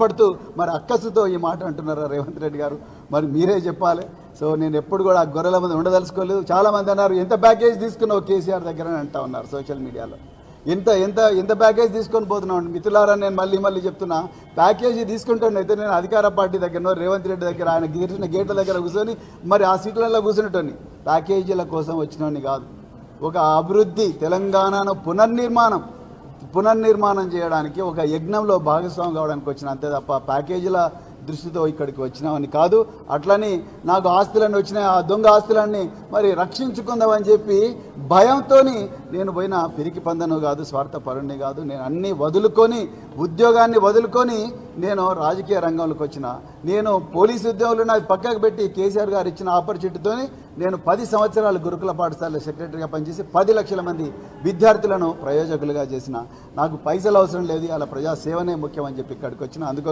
పడుతూ మరి అక్కసుతో ఈ మాట అంటున్నారా రేవంత్ రెడ్డి గారు? మరి మీరే చెప్పాలి. సో నేను ఎప్పుడు కూడా ఆ గొర్రెల మంది ఉండదలుచుకోలేదు. చాలామంది అన్నారు ఎంత ప్యాకేజ్ తీసుకున్నావు కేసీఆర్ దగ్గర అని అంటా ఉన్నారు సోషల్ మీడియాలో. ఎంత ఎంత ఎంత ప్యాకేజ్ తీసుకొని పోతున్నాను మిత్రులారా. నేను మళ్ళీ చెప్తున్నా, ప్యాకేజీ తీసుకుంటానైతే నేను అధికార పార్టీ దగ్గర రేవంత్ రెడ్డి దగ్గర ఆయన గీర్చిన గేట్ల దగ్గర కూర్చొని మరి ఆ సీట్లలో కూర్చునేటోని ప్యాకేజీల కోసం వచ్చినోని కాదు. ఒక అభివృద్ధి తెలంగాణను పునర్నిర్మాణం చేయడానికి ఒక యజ్ఞంలో భాగస్వామి కావడానికి వచ్చిన, అంతే తప్ప ప్యాకేజీల దృష్టితో ఇక్కడికి వచ్చినామని కాదు. అట్లని నాకు ఆస్తులన్నీ వచ్చినాయి, ఆ దొంగ ఆస్తులన్నీ మరి రక్షించుకుందామని చెప్పి భయంతో నేను పోయిన పిరికి పందను కాదు, స్వార్థపరుణ్ణి కాదు. నేను అన్నీ వదులుకొని, ఉద్యోగాన్ని వదులుకొని నేను రాజకీయ రంగంలోకి వచ్చిన. నేను పోలీసు ఉద్యోగులు నాకు పక్కకు పెట్టి కేసీఆర్ గారు ఇచ్చిన ఆపర్చునిటీతో నేను 10 సంవత్సరాలు గురుకుల పాఠశాల సెక్రటరీగా పనిచేసి 10 లక్షల మంది విద్యార్థులను ప్రయోజకులుగా చేసిన. నాకు పైసలు అవసరం లేదు, అలా ప్రజాసేవనే ముఖ్యం అని చెప్పి ఇక్కడికి వచ్చిన. అందుకో